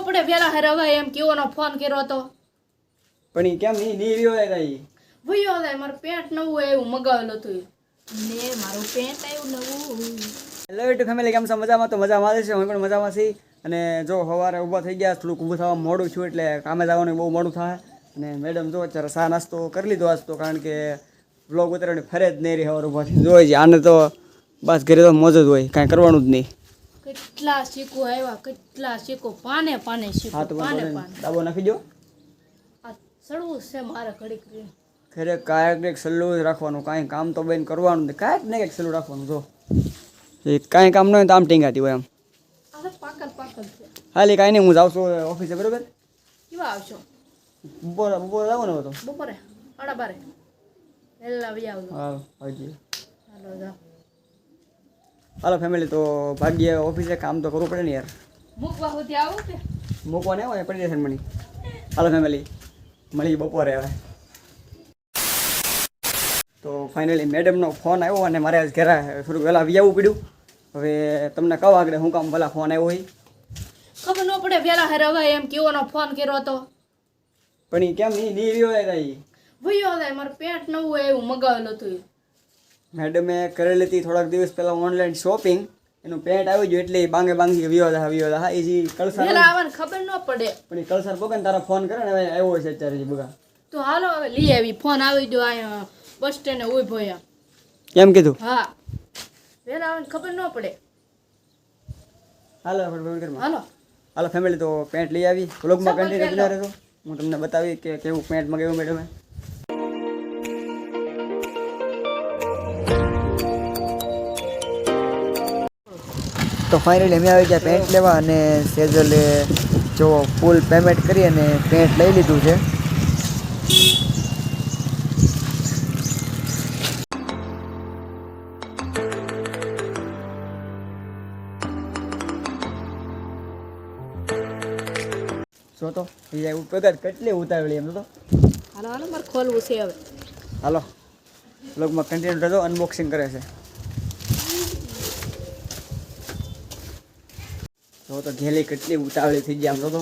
પડે વેલા હરવા એમ કેવોનો ફોન કર્યો તો પણ ઈ કેમ ની રહ્યો કઈ ભયો જાય મારું પેન્ટ નવું હોય એવું મગાવેલું હતું ને મારું પેન્ટ આવ્યું નવું હેલો યુટ્યુબ ફેમિલી કેમ છો મજામાં તો મજામાં છે હું પણ મજામાં છું અને જો સવારે ઊભા થઈ ગયા થોડુંક ઊભું થવા મોડું છું એટલે કામે જવાનું બહુ મોડું થાય અને મેડમ જો અત્યારે ચા નાસ્તો કરી લીધો આજ તો કારણ કે વ્લોગ ઉતારવાની ફરે જ નહીં રહી સવારે ઊભા થઈને જોઈ છે આને તો બસ ઘરે તો મોજ જ હોય કાંઈ કરવાનું જ નહીં કેટલા શીખો આવ્યા કેટલા શીખો પાને પાને શીખો હા તો પાને પાને દાબો નાખી દો આ સડવું છે મારે ઘડી કરી ઘરે કાંઈક ને સલ્લું જ રાખવાનું કાંઈ કામ તો બેન કરવાનું નહીં કાંઈક ને કંઈક સલ્લું રાખવાનું જો એ કાંઈ કામ ન હોય તો આમ ટીંગાતી હોય એમ આ પાકલ પાકલ છે હાલી કાંઈ નહીં હું જાઉં છું ઓફિસે બરોબર કેવા આવશો બપોરે જાવ ને તો બપોરે 12:30 વહેલા આવી આવજો હા હજી હાલો જાઓ હાલો ફેમિલી તો ભાગ્ય ઓફિસે કામ તો કરવું પડે ને યાર મૂકવા સુધી આવું કે મૂકવા નહીં હોય પડી જશે મળી હાલો ફેમિલી મળી બપોરે હવે તો ફાઇનલી મેડમનો ફોન આવ્યો અને મારે આજ ઘરે થોડુંક વહેલા આવી આવવું પડ્યું હવે તમને કહો આગળ હું કામ ભલા ફોન આવ્યો હોય ખબર ન પડે વેલા હરવા એમ કેવોનો ફોન કર્યો તો પણ એ કેમ ની રહ્યો કઈ ભયો જાય મારું પેન્ટ નવું હોય એવું મગાવેલું હતું મેડમે કરેલી હતી થોડાક દિવસ પહેલાં ઓનલાઈન શોપિંગ એનું પેન્ટ આવી ગયું એટલે બાંગે બાંગી વિયો હા એ જે કલસાર વેલા આવવાની ખબર ન પડે પણ એ કલસાર બગન તારા ફોન કરે ને હવે આવ્યો છે અત્યારે જે બગા તો હાલો હવે લઈ આવી ફોન આવી ગયો અહીંયા બસ સ્ટેન્ડે ઉભો એમ કેમ કીધું હા વેલા આવવાની ખબર ન પડે હાલો ફટાફટ હાલો હાલો ફેમિલી તો પેન્ટ લઈ આવી વ્લોગમાં કન્ટિન્યુ બના રહેજો હું તમને બતાવી કે કેવું પેન્ટ મગાવ્યું મેડમે તો ફાઇનલી અમે આવી ગયા પેન્ટ લેવા અને સેજલે જો ફૂલ પેમેન્ટ કરી અને પેન્ટ લઈ લીધું છે શું તો પગાર કેટલી ઉતાવળી એમ તો હાલો હાલો મારે ખોલવું છે હવે હાલો બ્લોગમાં કન્ટિન્યુ રહેજો અનબોક્સિંગ કરે છે તો ઘેલી કેટલી ઉતાવળી થઈ ગયા આમ તો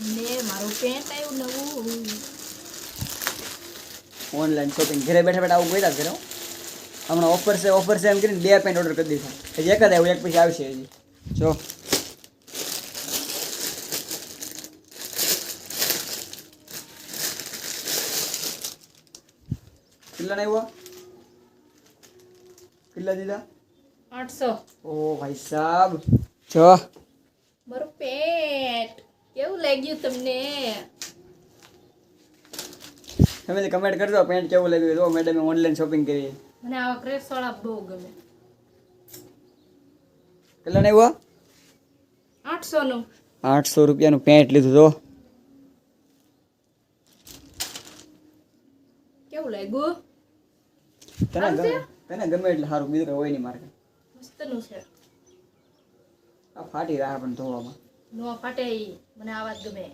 ને મારું પેન્ટ આવ્યું નવું ઓનલાઈન શોપિંગ ઘરે બેઠા બેઠા આવું કોઈ કરે હમણાં ઓફર છે એમ કરીને 2 પેન્ટ ઓર્ડર કરી દીધા હજી એક જ આવ્યું એક પછી આવશે હજી જો કેટલા આવ્યા કેટલા દીધા 800 ઓ ભાઈ સાહેબ જો મારું પેન્ટ કેવું લાગ્યું તમને ફેમિલી કમેન્ટ કરજો પેન્ટ કેવું લાગ્યું જો મેડમે ઓનલાઈન શોપિંગ કરી મને આવા ક્રેસ વાળા બહુ ગમે કેટલા ને આવ્યા 800 નું 800 રૂપિયાનું પેન્ટ લીધું જો કેવું લાગ્યું તને ગમે એટલે સારું બીજું કઈ હોય નહીં મારે મસ્તનું છે આ ફાટી રહ્યા પણ ધોવામાં નો ફાટે ઈ મને આવા જ ગમે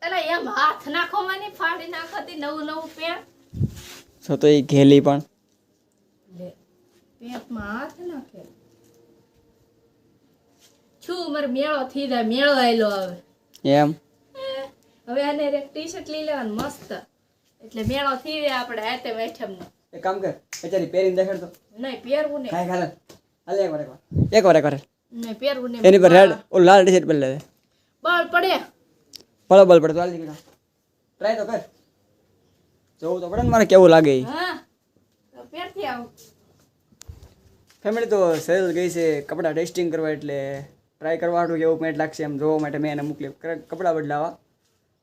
અલા એમ હાથ નાખો મને ફાડી નાખતી નવું પેન્ટ તો એ ઘેલી પણ લે પેન્ટમાં હાથ નાખે છું મારે મેળો થઈ જાય મેળો આયલો હવે એમ હવે આને એક ટી-શર્ટ લઈ લેવાનું મસ્ત એટલે મેળો થઈ જાય આપણે હાથે બેઠમ ને એક કામ કર બેચારી પહેરીને દેખાડ તો નહીં પહેરવું નહીં ખાય ખાલે હાલે એક વાર નહીં પહેરવું નહીં એની પર રેડ ઓ લાલ ટી-શર્ટ પર લે બળ પડે બળ પડે તો હાલ નીકળા ટ્રાય તો કર જોવું તો પડે ને મારે કેવું લાગે હા તો પહેરતી આવું ફેમિલી તો સેલ ગઈ છે કપડાં ટેસ્ટિંગ કરવા એટલે ટ્રાય કરવા હાટું કેવું પેન્ટ લાગશે એમ જોવા માટે મેં એને મોકલી કપડાં બદલાવા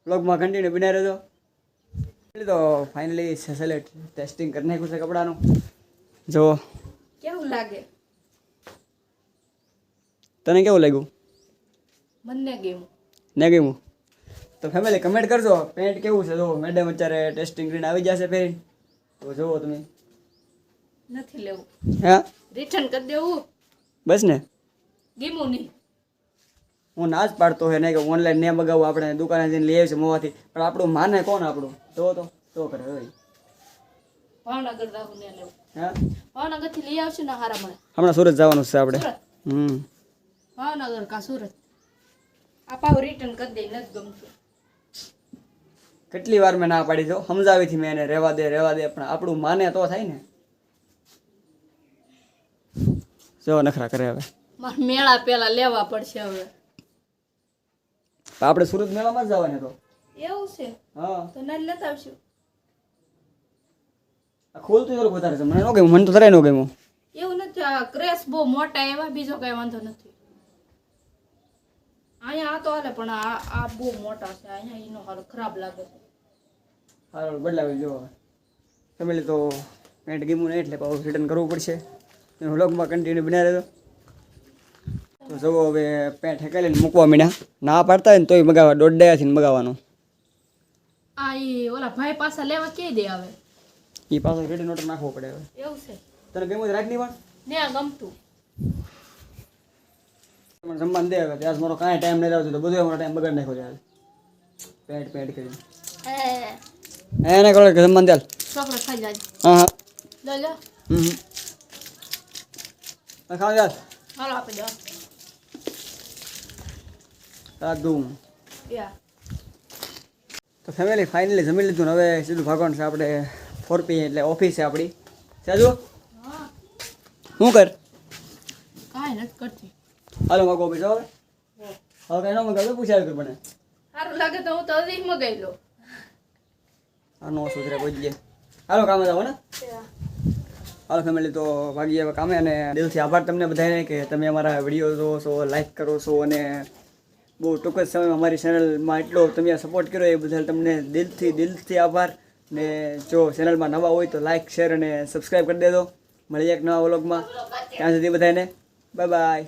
બ્લોગમાં કન્ટિન્યુ બના રહેજો તો ફાઇનલી સેલે ટેસ્ટિંગ કરી નાખ્યું છે કપડાનું જો કેવું લાગે તને કેવું લાગ્યું મને ગયું ને ગયું તો ફેમિલી કમેન્ટ કરજો પેન્ટ કેવું છે જો મેડમ અત્યારે ટેસ્ટિંગ કરીને આવી જશે ફેરીને તો જુઓ તમે નથી લેવું હા રિટર્ન કરી દેવું બસ ને ગીમું નહીં હું ના જ પાડતો હોય નહીં કે ઓનલાઈન ને મગાવું આપણે દુકાને જઈને લઈ આવીશું મોવાથી પણ આપણું માને કોણ આપણું તો કરે હોય ભાવનગર જાવું ને લેવું હા ભાવનગર થી લઈ આવશું ને હારા મળે હમણાં સુરત જવાનું છે આપણે સુરત ભાવનગર કા સુરત આ પાવ રિટર્ન કરી દે નથી ગમતું. કેટલી વાર મેં ના પાડી દો, સમજાવી થી મેં એને રહેવા દે પણ આપણું માને તો થાય ને. જો નખરા કરે હવે. મારે મેળા પેલા લેવા પડશે હવે. આપણે સુરત મેળામાં જ જવાને તો. એવું છે હા તો ના લેતા આવશું. આ ખોલતું થોડુંક વધારે છે, મને ન ગમ્યું, મને તો જરાય ન ગમ્યું. એવું નથી, આ ક્રેશ બહુ મોટા એવા, બીજો કઈ વાંધો નથી. અહીંયા આ તો હાલે પણ આ બહુ મોટા છે, અહીંયા એનો હાલ ખરાબ લાગે છે. હાલ બદલાવી જો હવે ફેમિલી તો પેન્ટ ગમ્યું નહીં એટલે પાછું રિટર્ન કરવું પડશે. વ્લોગમાં કન્ટિન્યુ બનાવી રહેજો. તો જુઓ હવે પેન્ટ હેકાલીને મૂકવા મીડ્યા. ના પાડતા હોય ને તોય મગાવવા, દોઢ ડાયાથી મગાવવાનું. આ ઈ ઓલા ભાઈ પાછા લેવા કે દે આવે એ પાછો રિટર્ન ઓર્ડર નાખવો પડે હવે. એવું છે તને ગમ્યું રાખ નહીં પણ ને ગમતું. મને જમવાનું દે હવે, ત્યાં મારો કાંઈ ટાઈમ નહીં આવતો, તો બધો મારો ટાઈમ બગાડ નાખ્યો ત્યારે પેન્ટ કરીને. એને કહો કે જમવાનું દે. ચોકલેટ ખાઈ જાય. હા હા લો ખાવા યાર હાલો આપી દો. સાદું. યા તો ફેમિલી ફાઇનલી જમી લીધું ને હવે સીધું ભાગવાનું છે આપણે 4P એટલે ઓફિસ છે આપણી. સાજુ હા શું કર કાંઈ નથી કરતી. હાલો માગો ઓફિસ હવે કાંઈ ન મગાવે પૂછાય કર મને. સારું લાગે તો હું તો હજી મગાવી લો. આ નો સુધરે કોઈ જગ્યાએ. હાલો કામે જાઓ ને. હાલો ફેમિલી તો ભાગીએ હવે કામે. અને દિલથી આભાર તમને બધાને કે તમે અમારા વિડીયો જોવો છો, લાઈક કરો છો અને બહુ ટૂંક જ સમયમાં અમારી ચેનલમાં એટલો તમે સપોર્ટ કર્યો એ બદલ તમને દિલથી આભાર. ને જો ચેનલમાં નવા હોય તો લાઈક શેર અને સબસ્ક્રાઈબ કરી દેજો. મળીએ એક નવા વ્લોગમાં. ત્યાં સુધી બધાને બાય બાય.